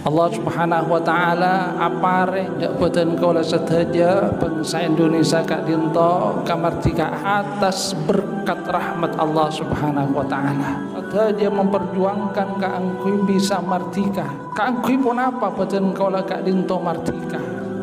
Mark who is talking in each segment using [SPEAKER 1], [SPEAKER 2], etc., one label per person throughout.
[SPEAKER 1] Allah Subhanahu wa taala apare dak boten kaula sedaja bangsa Indonesia kak dinto kamardika atas berkat rahmat Allah Subhanahu wa taala. Sedaja memperjuangkan kaangkui bisa mardika. Kaangkui pun apa boten kaula kak dinto mardika.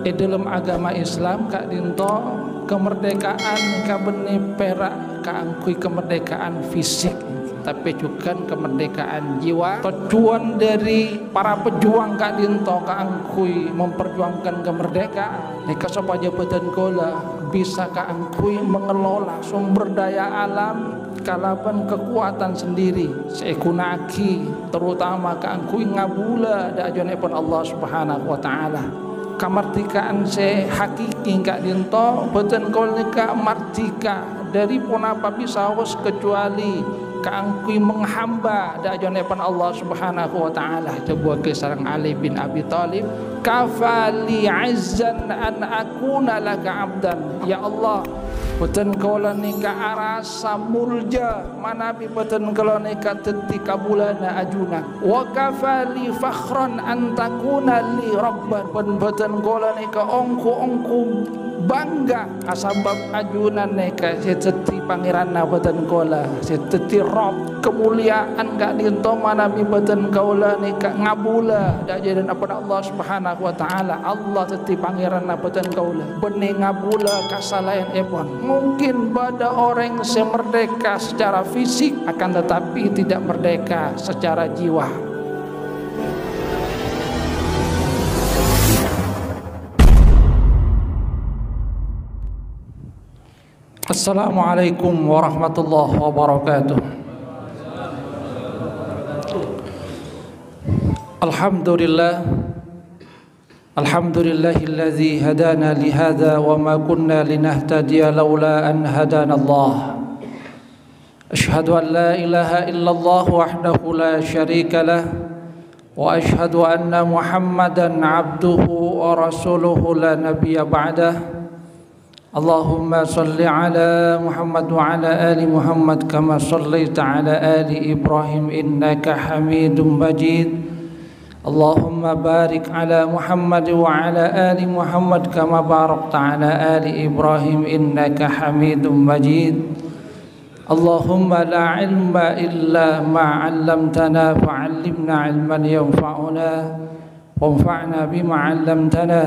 [SPEAKER 1] Dalam agama Islam kak dinto kemerdekaan kabene perak kaangkui kemerdekaan fisik, tapi juga kemerdekaan jiwa. Tujuan dari para pejuang kak dinto kaangkui memperjuangkan kemerdekaan nika supaya badan kola bisa kaangkui mengelola sumber daya alam kalaban kekuatan sendiri sekunaki, terutama kaangkui ngabula da ajonipun Allah Subhanahu wa taala. Kamardikaan se hakiki kak dinto boten kol nika mardika dari pun apa bisa was kecuali kaangkui menghamba da ajonepan Allah Subhanahu wa taala. Coba ke sareng Ali bin Abi Thalib, kafali azzan an akuna laka abdan. Ya Allah, boten kala nika arasa mulja manabi boten kala nika teti kabulana ajuna. Wa kafali fakhran an takuna li rabban. Boten kala nika ongku bangga asabab ajunan nika seteti pangeranna boten kala seteti rob kemuliaan gak dinto manabi boten kaula nika ngabula da jadan apa Allah Subhanahu wa taala. Allah teti pangeranna boten kaula bene ngabula kasalayan epon. Mungkin pada orang yang merdeka secara fisik akan tetapi tidak merdeka secara jiwa. Assalamualaikum warahmatullahi wabarakatuh. Alhamdulillahilladzi hadana lihada wa ma kunna linahtadiya laula an hadana Allah. Ashhadu an la ilaha illallah wahdahu la syarika lah wa ashhadu anna Muhammadan abduhu wa rasuluhu la nabiyya ba'dah. Allahumma salli ala Muhammad wa ala ali Muhammad kama sallaita ala ali Ibrahim innaka Hamidum Majid. Allahumma barik ala Muhammad wa ala ali Muhammad kama barakta ala ali Ibrahim innaka Hamidum Majid. Allahumma la ilma illa ma 'allamtana fa'allimna 'ilman yanfa'una wanfa'na bima 'allamtana.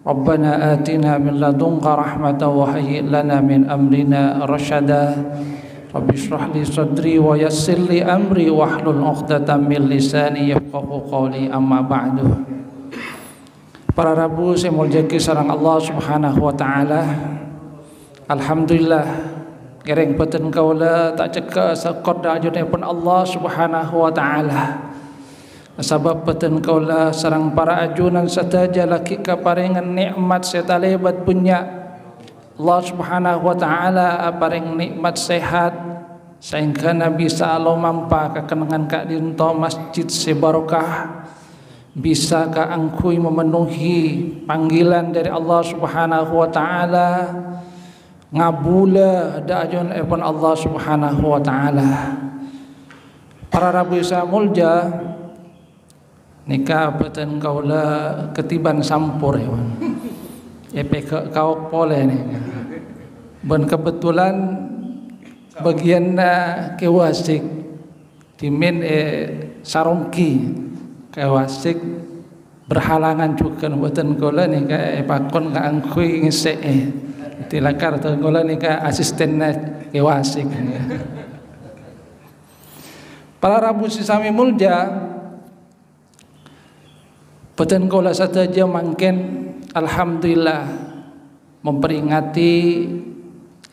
[SPEAKER 1] Rabbana atina min ladunka rahmatan wa hayyi' lana min amrina rasyada. Rabbi shrah li sadri wa yassir li amri wahlul 'uqdatam min lisani yafqahu qawli. Amma ba'du. Para rabu saya muljaki sareng Allah Subhanahu wa taala. Alhamdulillah gereng boten kaula tak ceka sakoda ajunipun Allah Subhanahu wa taala. Sabab boten kaula sareng para ajunan sadaja laki kaparingan nikmat setalebat punya Allah Subhanahu wa taala aparing nikmat sehat sehingga Nabi sallallahu mampa kakenangan kak dinto masjid sebarokah bisa kaangkui memenuhi panggilan dari Allah Subhanahu wa taala ngabula da ajon Allah Subhanahu wa taala. Para rabu sa mulja nika boten kaula ketiban sampur ya. Epe kau pole nih. Ben kebetulan bagian kewasik dimin sarongki kewasik berhalangan juga boten kaula nika pakon kaangkui ngesek tilakar kaula nika asisten kewasik. Para rabu sami mulja boten kaula sadaja mangken alhamdulillah memperingati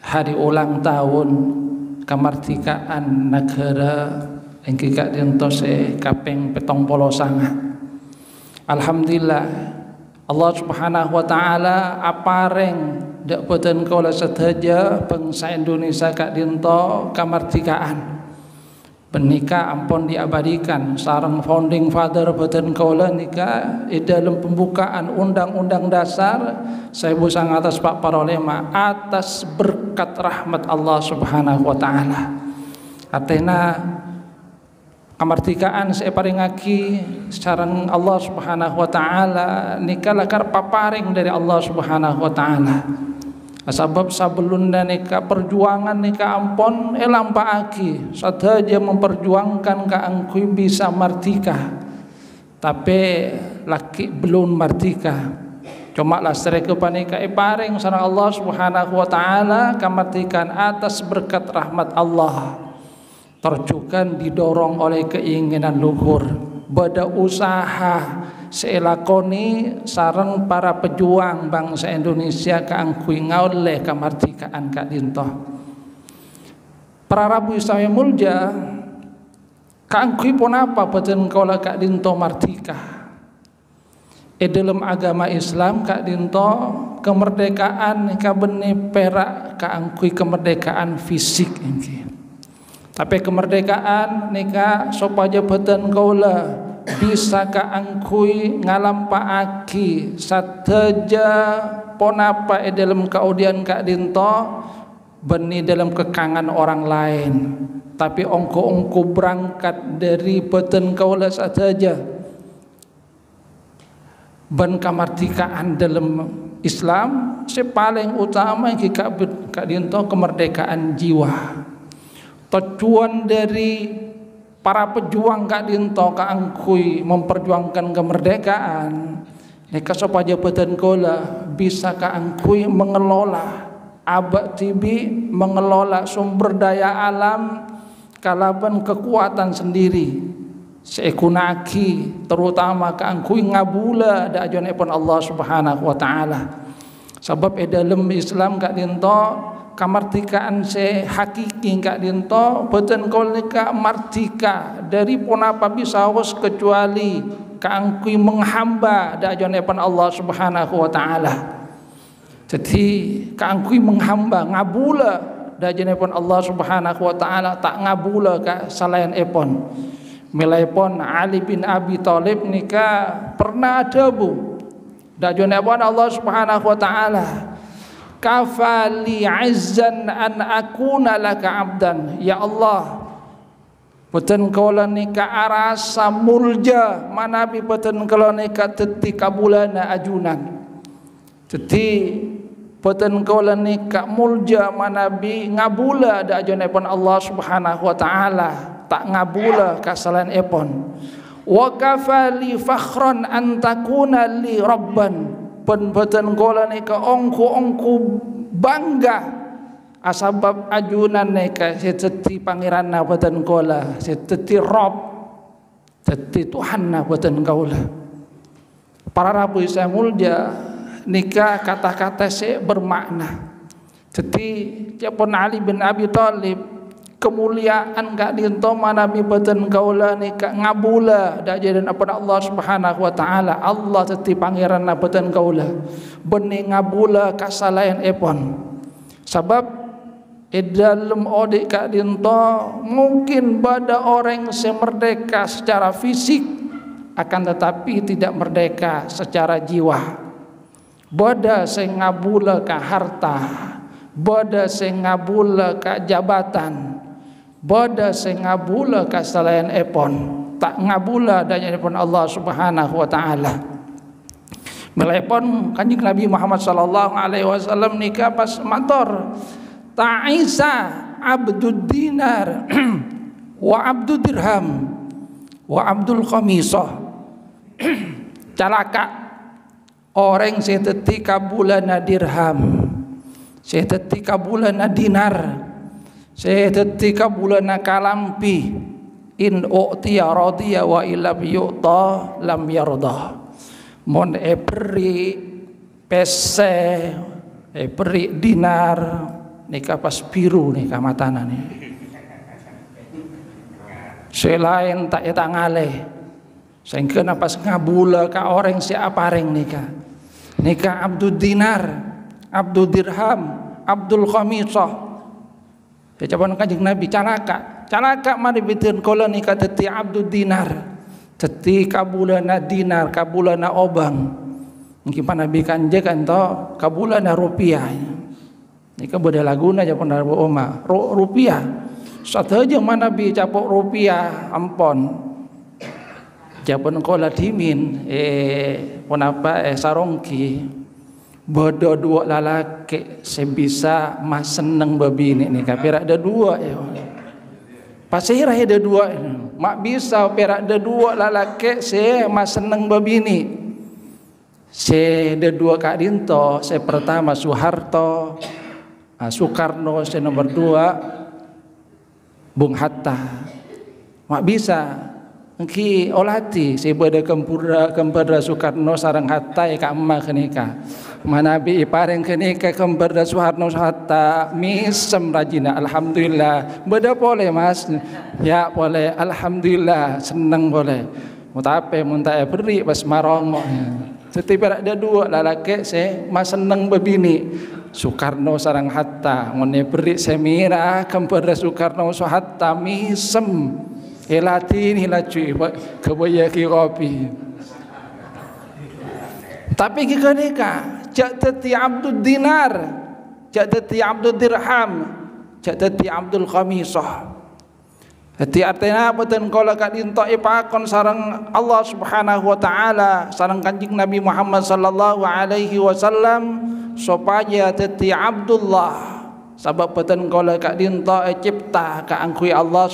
[SPEAKER 1] hari ulang tahun kemerdekaan negara ingkang kak dinto kaping 79. Alhamdulillah Allah Subhanahu wa taala apareng dak boten kaula sadaja bangsa Indonesia kak dinto kemerdekaan. Benika ampun diabadikan sareng founding father boten kaula nika dalam pembukaan Undang-Undang Dasar 1945 atas berkat rahmat Allah Subhanahu wa taala. Artinya kamartikaan saya paringaki sareng Allah Subhanahu wa taala nika lakar paparing dari Allah Subhanahu wa taala. Sebab sebelumnya nika perjuangan nika ampun elampaaki sadaja memperjuangkan kaangkui bisa merdeka, tapi laki belum merdeka. Cuma lah sereka panika paring sareng Allah Subhanahu wa taala kamartikan atas berkat rahmat Allah. Terjukan didorong oleh keinginan luhur, bada usaha seelakoni sareng para pejuang bangsa Indonesia kaangkui ngauleh kamartikaan kak dinto. Para Rabu Isaya mulja kaangkui pun apa boten kaula kak dinto merdeka. Dalam agama Islam kak dinto kemerdekaan ka benih perak kaangkui kemerdekaan fisik ini. Tapi kemerdekaan nika supaya boten kaula bisa kaangkui ngalampaaki sateja ponapa dalam kaudian kak dinto beni dalam kekangan orang lain, tapi ongko berangkat dari boten kaula sateja ben kamartikaan dalam Islam paling utama kak dinto kemerdekaan jiwa. Tujuan dari para pejuang kak dinto kaangkui memperjuangkan kemerdekaan nika supaya boten kaula bisa kaangkui mengelola abad tibi, mengelola sumber daya alam kalaban kekuatan sendiri sekunaki terutama kaangkui ngabula da ajanipun Allah Subhanahu wa taala. Sebab dalam Islam kak dinto kamartikaan se hakiki kak dinto boten kaula mardika dari pun apa bisa was kecuali kaangkui menghamba da ajanipun Allah Subhanahu wa taala. Jadi kaangkui menghamba ngabula da ajanipun Allah Subhanahu wa taala, tak ngabula ka selain epon. Milaipun Ali bin Abi Thalib nika pernah ada bu da ajanipun Allah Subhanahu wa taala. Kafali azzan an akuna laka abdan, ya Allah boten kaula nika arasa mulja manabi boten kaula nika teti kabulana ajunan. Jadi boten kaula nika mulja manabi ngabula da ajanipun Allah Subhanahu wa taala, tak ngabula kasalahan epon. Wa kafali fakhran an takuna li rabban, boten kaula nika ongku bangga asabab ajunan nika seteti pangeranna boten kaula, seteti rob seteti Tuhanna boten kaula. Para Rabu Isaya mulja nika kata-kata se bermakna. Jadi japon Ali bin Abi Thalib kemuliaan kak dinto manabi boten kaula nika ngabula da jadan apa Allah Subhanahu wa taala. Allah teti pangeranna boten kaula beni ngabula kasalahan epon. Sebab dalam ode kak dinto mungkin pada orang yang merdeka secara fisik akan tetapi tidak merdeka secara jiwa. Bada sing ngabula ka harta, bada sing ngabula ka jabatan, bada sing ngabula ka selain epon, tak ngabula danyanipun Allah Subhanahu wa taala. Melepon Kanjeng Nabi Muhammad sallallahu alaihi wasallam nika pas matur ta'isa abdud dinar wa abdud dirham wa abdul khamisah. Calaka orang seteti kabulana dirham, seteti kabulana dinar, seteti kabulana kalampi. In u'tiya radiya wa illam yu'ta lam yardah. Mon epri pese epri dinar nika pas biru nika matana nih. Selain tak etangale sehingga pas ngabula ka orang si apareng nika abdul dinar, abdul dirham, abdul khamisah. Jawaban Kanjeng Nabi calaka mari biteun kula nikah teti abdud dinar, teti kabulana dinar, kabulana obang. Mungkin Nabi kanjekan to kabulana rupiah. Nika beda laguna jawaban Nabi Oma rupiah. Sateujeuh mana Nabi capok rupiah ampon. Jawaban kula dimin punapa sarongki. Bodoh dua lalaki sebisa mas seneng babini nih perak ada dua ya pasirah ada dua mak bisa perak ada dua lalaki se mas seneng babini se ada dua Kak Dinto se pertama Soeharto Soekarno se nomor dua Bung Hatta mak bisa engki olati se beda kempura Soekarno sareng Hatta ka emak kenika Manabi ipareng kenika kembar Soeharno Hatta misem rajina alhamdulillah beda boleh mas ya boleh alhamdulillah seneng boleh mutape muntae beri pas marongo setiap ada dua lalaki se mas seneng babini Soekarno sareng Hatta ngone beri semira kembar Soekarno Hatta misem elati hilacu kebaya ki kopi tapi kenika jak teti abdud dinar, jak teti abdud dirham, jak teti abdul khamisah. Jadi artinya betul kalau Kak Dinto ipakon sareng Allah Subhanahu wa taala, sareng Kanjeng Nabi Muhammad sallallahu alaihi wasallam supaya teti Abdullah. Sebab betul kalau Kak Dinto cipta ka angkui Allah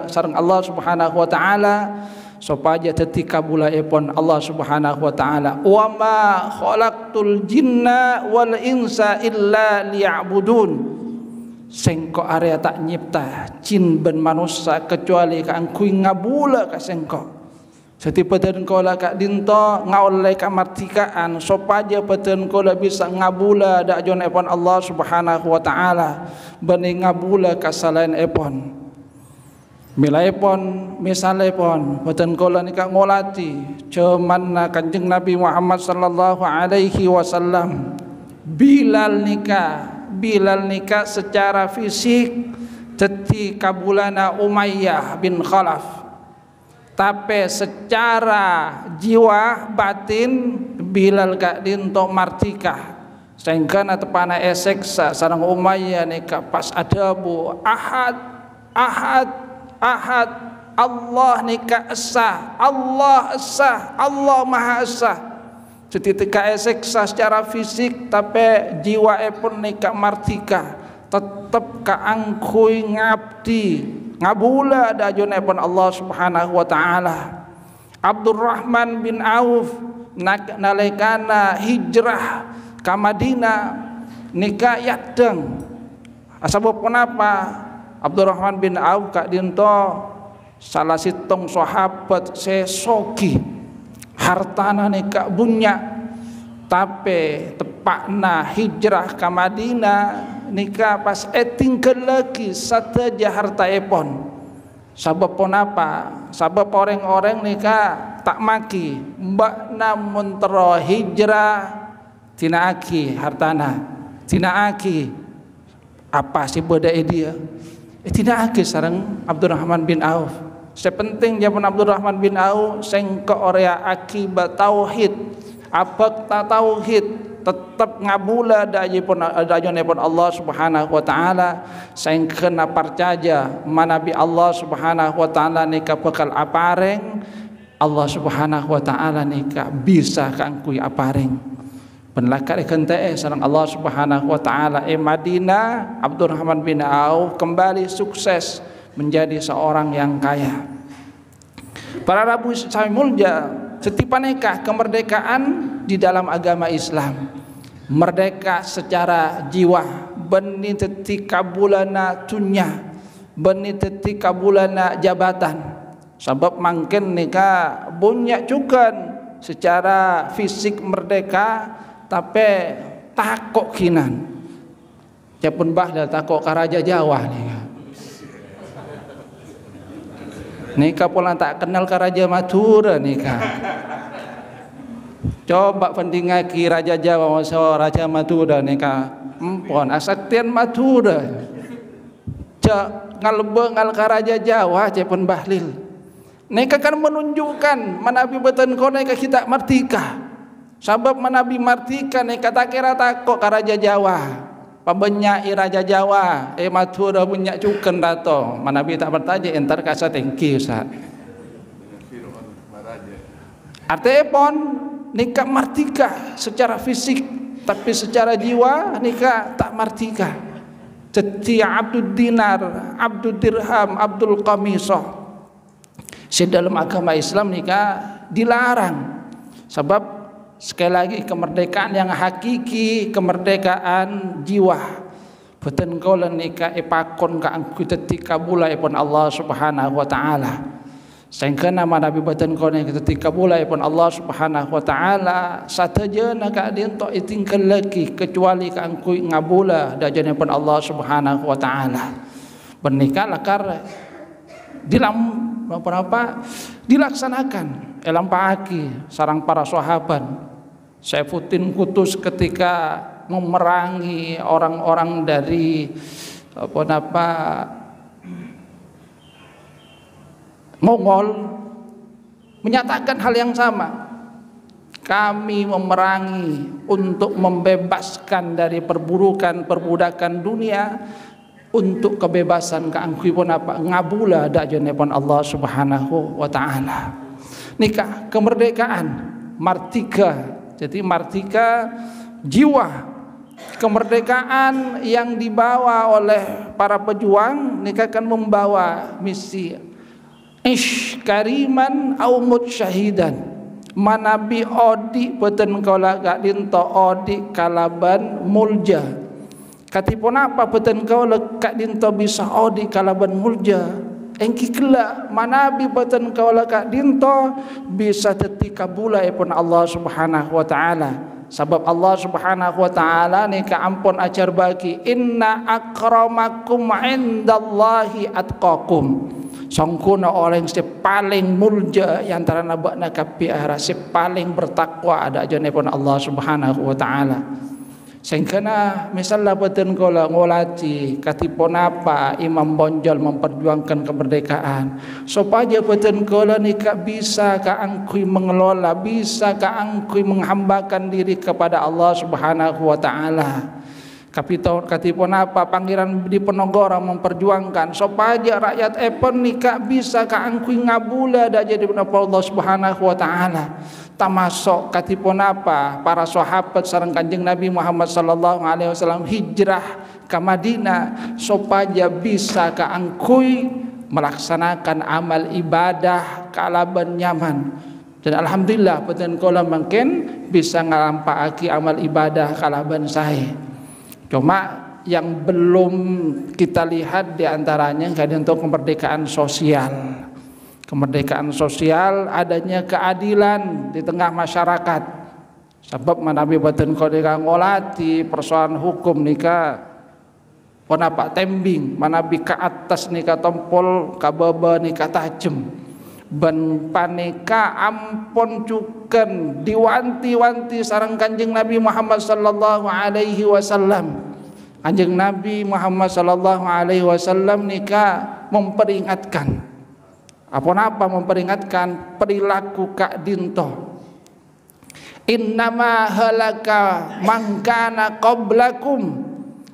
[SPEAKER 1] sareng Allah Subhanahu wa taala supaya ketika bulaipun Allah Subhanahu wa taala wa ma khalaqtul jinna wal insa illa liya'budun sengko area tak nyipta jin ben manusia kecuali ka angkui ngabula ka sengko setiap peten kola Kak Dinto ngaoleh kamartikaan supaya peten kola bisa ngabula dak jon epon Allah Subhanahu wa taala ben ngabula kasalahan epon milaipun misalipun boten kula nika ngolati cuman Kanjeng Nabi Muhammad sallallahu alaihi wasallam Bilal nikah secara fisik teti kabulana Umayyah bin Khalaf tapi secara jiwa batin Bilal Kak Dinto martika sehingga tepana eseksa sareng Umayyah nikah pas adabu Ahad Allah nikah esah Allah maha esah ketika eseksa secara fisik tapi jiwa pun nikah martika tetap kaangkui ngabdi ngabula dajon pun Allah Subhanahu wa taala Abdurrahman bin Auf nalikana hijrah ka Madinah nikah yadeng asabab kenapa Abdurrahman bin Auf Kak Dinto salah sitong sahabat sesogi hartana nikah bunyak tapi tepakna hijrah ke Madinah nikah pas tinggal lagi sateja harta epon sabab pun apa sabab orang-orang nikah tak maki mbak namun tero hijrah tina aki hartana tina aki apa sih beda dia tidak akeh sareng Abdurrahman bin Auf. Sepenting jaman Abdurrahman bin Auf sing ke area akibat tauhid. Apa ta tauhid tetap ngabula dajipun Allah Subhanahu wa taala sing kena percaya manabi Allah Subhanahu wa taala nika bakal apareng Allah Subhanahu wa taala nika bisa kangkui apareng. Penlakar ikente sareng Allah Subhanahu wa taala Madinah Abdurrahman bin Auf kembali sukses menjadi seorang yang kaya. Para rabu sami mulja setipanekah kemerdekaan di dalam agama Islam merdeka secara jiwa beni tetika bulana tunya beni tetika bulana jabatan sebab mungkin nikah bunyak juga secara fisik merdeka tapi takok kinan japun bahdal takok ka raja Jawa nikah pola tak kenal ka raja Madura nikah coba pendingaki raja Jawa masa raja Madura nikah empon asaktian Madura dak ngalbe ngal karaja Jawa cepun bahlil. Nika kan menunjukkan manabi beten ko nika kita martika. Sabab manabi martika nika tak kira takok karaja Jawa. Pabenya raja Jawa mathura punya cuken dato. Manabi tak bertanya entar kasa thank you Ustaz. Artinya pon nikah martika secara fisik, tapi secara jiwa nikah tak martika. Jadi abdul dinar, abdul dirham, abdul qamisah. Dalam agama Islam nikah dilarang. Sebab sekali lagi kemerdekaan yang hakiki, kemerdekaan jiwa. Boten kala nikah epakon ka angku tetika bulai pun Allah Subhanahu wa taala. Sehingga nama Nabi batan kone ketika mulai pun Allah Subhanahu wa taala satajana ka dinto itingkal lagi kecuali ka angkui ngabula dajane pun Allah Subhanahu wa taala. Bernikah lakar dilaksanakan elampaaki sarang para sahabat. Saifuddin Qutus ketika memerangi orang-orang dari Mongol menyatakan hal yang sama. Kami memerangi untuk membebaskan dari perbudakan dunia untuk kebebasan keangkui pun ngabula dajane pun Allah Subhanahu wa taala. Nikah kemerdekaan martika. Jadi martika jiwa, kemerdekaan yang dibawa oleh para pejuang nikah akan membawa misi ish kariman au mut syahidan. Manabi odi beten kaula gak dinto odi kalaban mulja. Katipun apa beten kaula gak dinto bisa odi kalaban mulja. Engki kela manabi beten kaula gak dinto bisa tetika bulai pun Allah Subhanahu wa taala. Sebab Allah Subhanahu wa taala nika ampun ajar bagi inna akramakum indallahi atqakum. Sangkuna orang yang paling mulja yang antara nabakna kapiara si paling bertakwa ada jane pun Allah Subhanahu wa taala. Sehingga misalnya beten kala ngolati katipun apa Imam Bonjol memperjuangkan kemerdekaan supaya beten kala nika bisa kaangkui mengelola, bisa kaangkui menghambakan diri kepada Allah Subhanahu wa taala. Katipun apa Pangeran Diponegoro memperjuangkan supaya rakyat epon nikah bisa kaangkui ngabula da jadi Allah Subhanahu wa taala. Tamasuk katipun apa para sahabat sareng Kanjeng Nabi Muhammad sallallahu alaihi wasallam hijrah ke Madinah supaya bisa kaangkui melaksanakan amal ibadah kalaban nyaman. Dan alhamdulillah beten kala mungkin bisa ngalampaaki amal ibadah kalaban sae. Cuma yang belum kita lihat diantaranya untuk kemerdekaan sosial. Kemerdekaan sosial adanya keadilan di tengah masyarakat. Sebab manabi baten kodeka ngolati persoalan hukum nika ponapa tembing, manabi ke atas nika tompol kababa nika tajem. Ben paneka ampun cuken diwanti-wanti sareng Kanjeng Nabi Muhammad sallallahu alaihi wasallam. Kanjeng Nabi Muhammad sallallahu alaihi wasallam nika memperingatkan. Apa memperingatkan perilaku kak dinto. Innama halaka man kana qablakum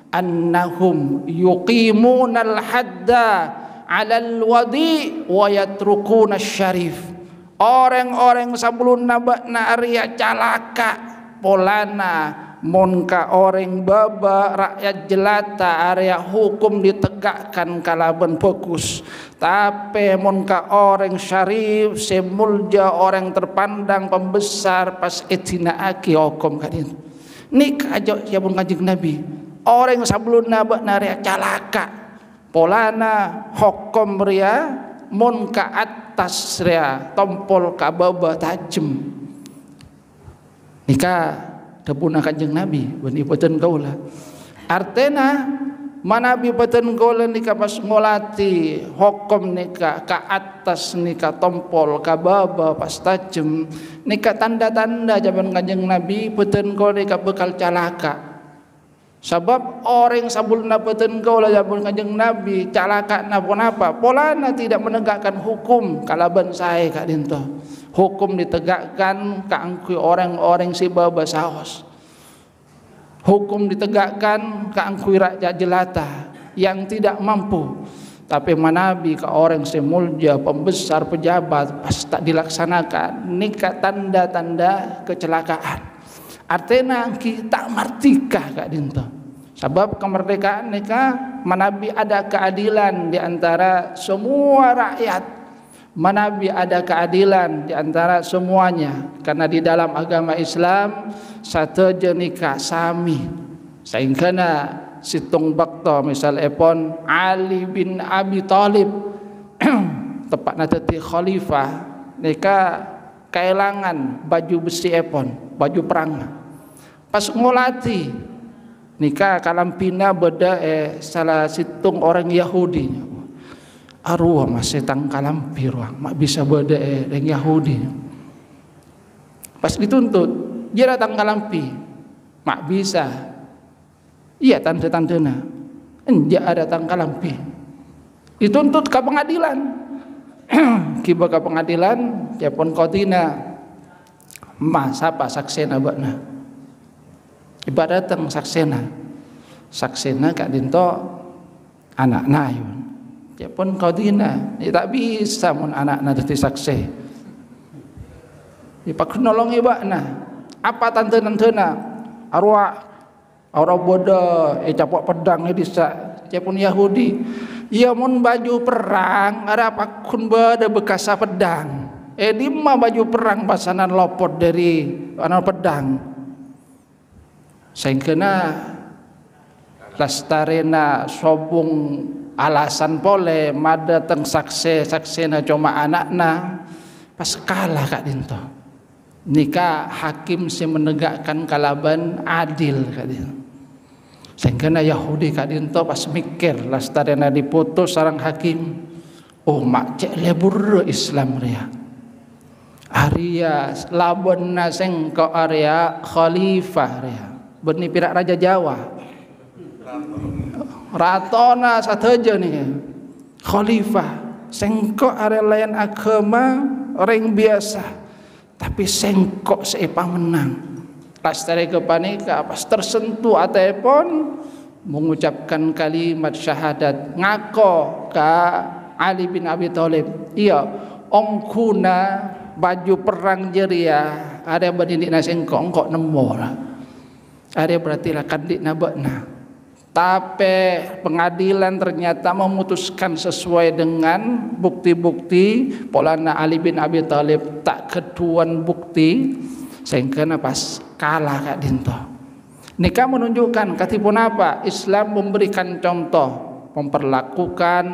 [SPEAKER 1] annahum yuqimunal hadda alal wadi wa yatrukuna syarif. Orang-orang sebelum nabakna arya calaka polana monka orang baba rakyat jelata area hukum ditegakkan kalaban fokus. Tapi monka orang syarif semulja orang terpandang pembesar pas etina aki hukum kadin. Nik aja siapun Kanjeng Nabi. Orang sebelum nabakna arya calaka polana hokom ria mun ka atas ria tompol ka baba tajem nika dapuna Kanjeng Nabi bani beten kaula artena manabi beten kaula nika pas ngolati hokom nika ka atas nika tompol ka baba pas tajem nika tanda-tanda jaman Kanjeng Nabi beten kaula nika bekal calaka Sebab orang sabulna peten kaula zaman Kanjeng Nabi calaka napa polana tidak menegakkan hukum kalaban sae kak dinto. Hukum ditegakkan ka angkui orang-orang si babasaos. Hukum ditegakkan ka angkui rakyat jelata yang tidak mampu. Tapi manabi ke orang semulja, pembesar, pejabat pas tak dilaksanakan nikah tanda-tanda kecelakaan. Artinya kita martika kak dinto. Sebab kemerdekaan nikah manabi ada keadilan di antara semua rakyat. Manabi ada keadilan di antara semuanya. Karena di dalam agama Islam satu jenika sami. Sehingga situng bakto misal epon Ali bin Abi Thalib tepatna teti khalifah nika kehilangan baju besi epon, baju perang. Pas ngolati nikah kalampina beda salah situng orang Yahudi. Arwah masih tang kalampi ruang mak bisa beda orang Yahudi. Pas dituntut dia datang kalampi mak bisa. Iya tanda-tandana enjak ada tang kalampi. Dituntut ke pengadilan. Kiba ke pengadilan japon kotina mas apa saksena bakna. Iba datang saksena kak dinto anak nayun. Japon kotina tak bisa mun anak na dadi sakse. Ipak nolong ibakna. Apa tante-tantena arwah orang bodoh capok pedang disa japon Yahudi. Ya mun baju perang ada pakun bada bekas pedang. Di mah baju perang pasanan lopot dari anak pedang. Sehingga lastarena sobung alasan pole mada teng saksena cuma anakna pas kalah kak dinto. Nikah hakim si menegakkan kalaban adil kak dinto. Sehingga Yahudi kak dinto pas mikir lastarena diputus sarang hakim. Oh mak cek lebur Islam ria. Arya labonna sengko area khalifah ria. Berni pirak raja Jawa. Ratona sateja nih khalifah. Sengko area lain agama orang biasa. Tapi sengko sepa menang. Lastare kepanika pas tersentuh ataupun mengucapkan kalimat syahadat ngako ka Ali bin Abi Thalib. Iya, ongkuna baju perang jeria ada berdiri nasi engkok nemo lah. Ada berarti lah kandik nabakna. Tapi pengadilan ternyata memutuskan sesuai dengan bukti-bukti. Polana Ali bin Abi Thalib tak keduan bukti sehingga pas kalah kak dinto. Nikah menunjukkan katipun apa? Islam memberikan contoh, memperlakukan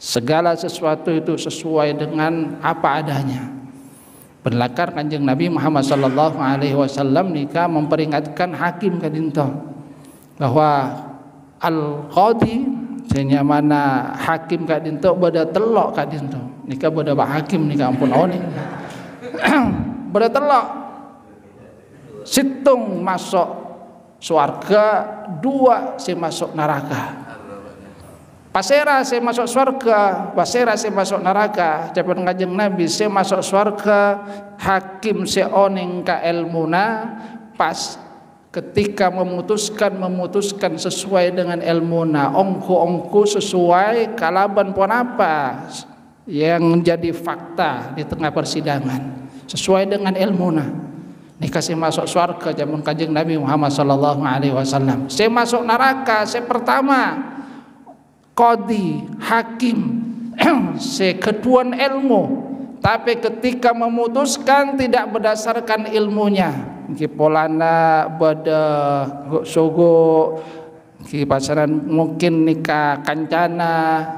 [SPEAKER 1] segala sesuatu itu sesuai dengan apa adanya. Berlakar Kanjeng Nabi Muhammad sallallahu alaihi wasallam nikah memperingatkan hakim kak dinto bahwa al-qadi senya mana hakim kak dinto beda telok kak dinto. Nikah beda bak hakim nikah ampun oni. Beda telok. Situng masuk surga, dua si masuk neraka. Pasera saya masuk surga, pasera saya masuk neraka. Japan Kanjeng Nabi saya masuk surga, hakim saya oning ka ilmuna pas ketika memutuskan sesuai dengan ilmuna, ongku sesuai kalaban pun apa yang menjadi fakta di tengah persidangan sesuai dengan ilmuna. Dikasih masuk surga zaman Kanjeng Nabi Muhammad sallallahu alaihi wasallam. Saya masuk neraka, saya pertama qadi, hakim, sekeduan ilmu, tapi ketika memutuskan tidak berdasarkan ilmunya. Ki polana bada sogo ki pasaran mungkin nikah kancana,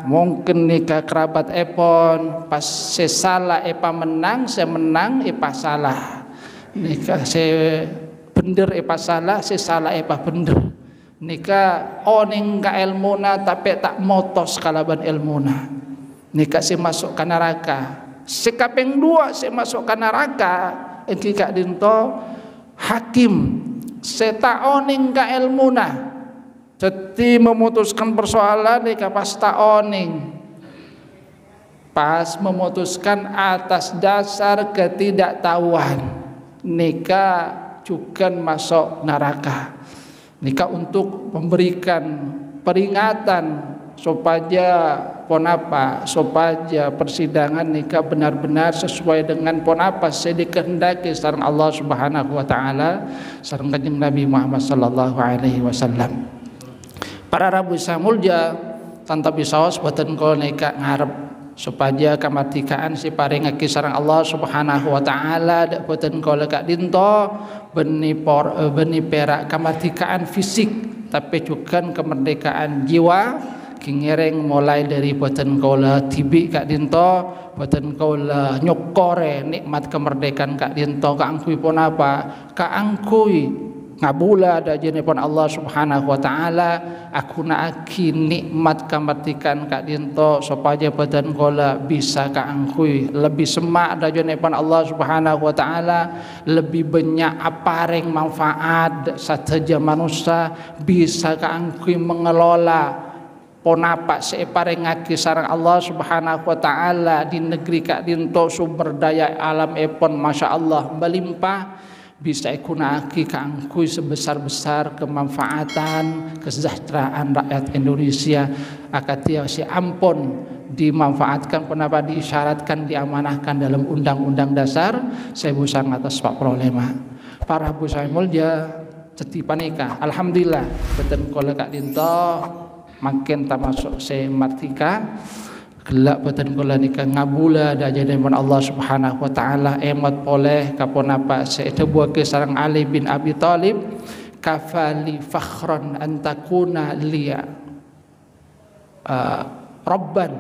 [SPEAKER 1] mungkin nikah kerabat epon, pas salah epa menang, saya menang epa salah. Nikah saya bener epa salah, saya salah epa bener. Nikah oning ka ilmuna tapi tak motos kalaban ilmuna. Nikah si masuk ke neraka. Si kaping dua si masuk ke neraka. Engki kak dinto hakim setaoning ka ilmuna. Jadi memutuskan persoalan nika pas taoning. Pas memutuskan atas dasar ketidaktahuan, nika juga masuk neraka. Nika untuk memberikan peringatan supaya ponapa, supaya persidangan nika benar-benar sesuai dengan ponapa saya dikehendaki sareng Allah Subhanahu wa taala sareng Kanjeng Nabi Muhammad sallallahu alaihi wasallam. Para rabu samulja tanpa bisaos boten kula nika ngarep supaya kemerdekaan si paringake sareng Allah Subhanahu wa taala dak boten kula kak dinto benih perak kemerdekaan fisik tapi juga kemerdekaan jiwa kingereng mulai dari boten kula tibi kak dinto boten kula nyokore nikmat kemerdekaan kak dinto kaangkui pun apa kaangkui ngabula dajenipun Allah Subhanahu wa taala aku naaki nikmat kemerdekaan kak dinto supaya badan kola bisa kaangkui lebih semak dajenipun Allah Subhanahu wa taala lebih banyak apareng manfaat sateja manusia bisa kaangkui mengelola ponapa separengake sareng Allah Subhanahu wa taala di negeri kak dinto sumber daya alam epon masyaallah melimpah bisa ikunaki kaangkui sebesar-besar kemanfaatan kesejahteraan rakyat Indonesia akatia si ampun dimanfaatkan penapa diisyaratkan diamanahkan dalam undang-undang dasar 1945 para bu saya mulya cetipanika alhamdulillah beten kula kak dinto makin termasuk se martika gelak beten kula nika ngabula dajenipun Allah Subhanahu wa taala emat poleh kapon apa sedebuake sareng Ali bin Abi Thalib kafali fakhran antakuna liya Rabban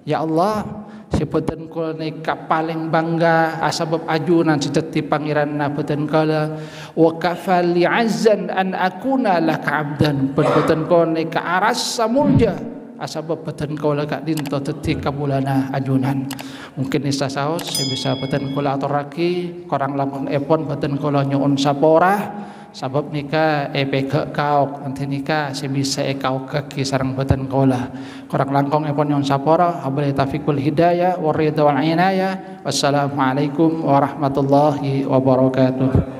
[SPEAKER 1] ya Allah sebeten kula nika paling bangga asbab ajunan sejati pangeranna beten kula wa kafali azzan an akuna laka abdan beten kula nika aras samulja asabab beten kula kak dinto teti kabulana ajunan mungkin isa saos saya bisa beten kula aturaki korang lampung epon beten kula nyuun sapora sabab nika epek kaok nanti nika saya bisa kaok kaki sareng beten kula korang langkong epon nyuun sapora hablil taufiqul hidayah waridha wal inayah wassalamualaikum warahmatullahi wabarakatuh.